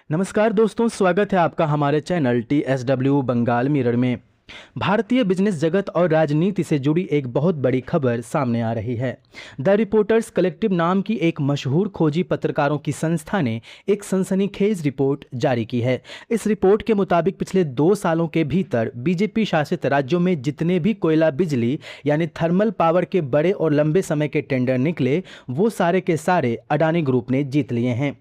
नमस्कार दोस्तों, स्वागत है आपका हमारे चैनल TSW बंगाल मिरर में। भारतीय बिजनेस जगत और राजनीति से जुड़ी एक बहुत बड़ी खबर सामने आ रही है। द रिपोर्टर्स कलेक्टिव नाम की एक मशहूर खोजी पत्रकारों की संस्था ने एक सनसनीखेज रिपोर्ट जारी की है। इस रिपोर्ट के मुताबिक पिछले 2 सालों के भीतर बीजेपी शासित राज्यों में जितने भी कोयला बिजली यानी थर्मल पावर के बड़े और लंबे समय के टेंडर निकले, वो सारे के सारे अडानी ग्रुप ने जीत लिए हैं।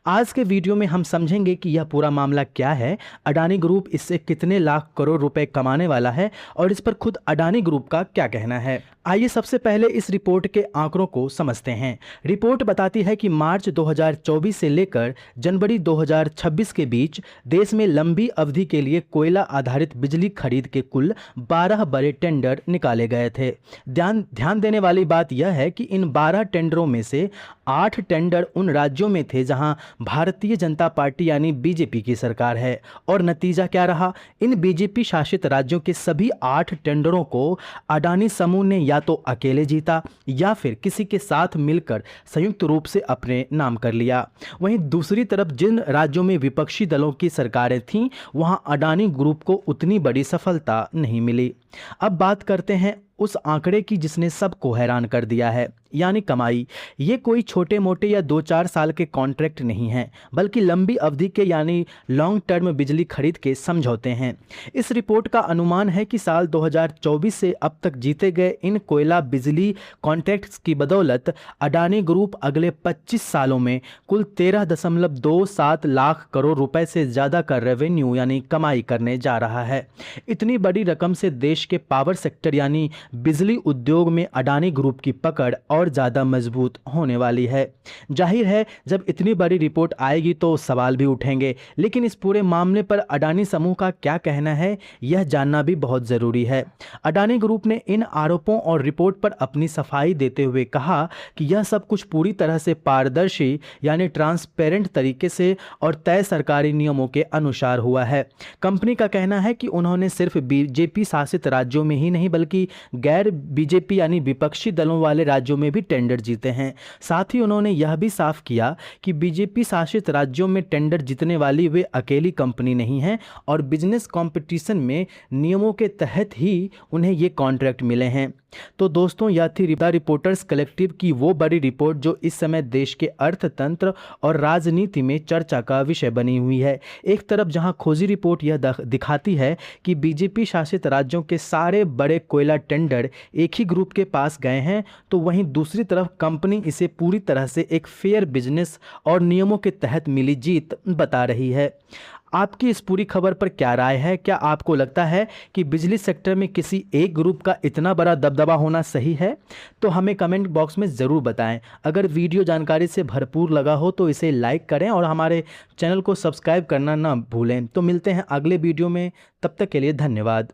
आज के वीडियो में हम समझेंगे कि यह पूरा मामला क्या है, अडानी ग्रुप इससे कितने लाख करोड़ रुपए कमाने वाला है और इस पर खुद अडानी ग्रुप का क्या कहना है। आइए सबसे पहले इस रिपोर्ट के आंकड़ों को समझते हैं। रिपोर्ट बताती है कि मार्च 2024 से लेकर जनवरी 2026 के बीच देश में लंबी अवधि के लिए कोयला आधारित बिजली खरीद के कुल 12 बड़े टेंडर निकाले गए थे। ध्यान देने वाली बात यह है कि इन 12 टेंडरों में से 8 टेंडर उन राज्यों में थे जहां भारतीय जनता पार्टी यानी बीजेपी की सरकार है। और नतीजा क्या रहा? इन बीजेपी शासित राज्यों के सभी 8 टेंडरों को अडानी समूह ने या तो अकेले जीता या फिर किसी के साथ मिलकर संयुक्त रूप से अपने नाम कर लिया। वहीं दूसरी तरफ जिन राज्यों में विपक्षी दलों की सरकारें थीं, वहां अडानी ग्रुप को उतनी बड़ी सफलता नहीं मिली। अब बात करते हैं उस आंकड़े की जिसने सबको हैरान कर दिया है, यानी कमाई। ये कोई छोटे मोटे या 2-4 साल के कॉन्ट्रैक्ट नहीं हैं, बल्कि लंबी अवधि के यानी लॉन्ग टर्म बिजली खरीद के समझौते हैं। इस रिपोर्ट का अनुमान है कि साल 2024 से अब तक जीते गए इन कोयला बिजली कॉन्ट्रैक्ट्स की बदौलत अडानी ग्रुप अगले 25 सालों में कुल 13.27 लाख करोड़ रुपए से ज़्यादा का रेवेन्यू यानी कमाई करने जा रहा है। इतनी बड़ी रकम से देश के पावर सेक्टर यानी बिजली उद्योग में अडानी ग्रुप की पकड़ और ज़्यादा मजबूत होने वाली है। जाहिर है जब इतनी बड़ी रिपोर्ट आएगी तो सवाल भी उठेंगे, लेकिन इस पूरे मामले पर अडानी समूह का क्या कहना है, यह जानना भी बहुत ज़रूरी है। अडानी ग्रुप ने इन आरोपों और रिपोर्ट पर अपनी सफाई देते हुए कहा कि यह सब कुछ पूरी तरह से पारदर्शी यानी ट्रांसपेरेंट तरीके से और तय सरकारी नियमों के अनुसार हुआ है। कंपनी का कहना है कि उन्होंने सिर्फ बीजेपी शासित राज्यों में ही नहीं बल्कि गैर बीजेपी यानी विपक्षी दलों वाले राज्यों में भी टेंडर जीते हैं। साथ ही उन्होंने यह भी साफ किया कि बीजेपी शासित राज्यों में टेंडर जीतने वाली वे अकेली कंपनी नहीं है और बिजनेस कंपटीशन में नियमों के तहत ही उन्हें ये कॉन्ट्रैक्ट मिले हैं। तो दोस्तों, यह थी द रिपोर्टर्स कलेक्टिव की वो बड़ी रिपोर्ट जो इस समय देश के अर्थतंत्र और राजनीति में चर्चा का विषय बनी हुई है। एक तरफ जहां खोजी रिपोर्ट यह दिखाती है कि बीजेपी शासित राज्यों के सारे बड़े कोयला टेंडर एक ही ग्रुप के पास गए हैं, तो वहीं दूसरी तरफ कंपनी इसे पूरी तरह से एक फेयर बिजनेस और नियमों के तहत मिली जीत बता रही है। आपकी इस पूरी खबर पर क्या राय है? क्या आपको लगता है कि बिजली सेक्टर में किसी एक ग्रुप का इतना बड़ा दबदबा होना सही है? तो हमें कमेंट बॉक्स में ज़रूर बताएं। अगर वीडियो जानकारी से भरपूर लगा हो तो इसे लाइक करें और हमारे चैनल को सब्सक्राइब करना ना भूलें। तो मिलते हैं अगले वीडियो में, तब तक के लिए धन्यवाद।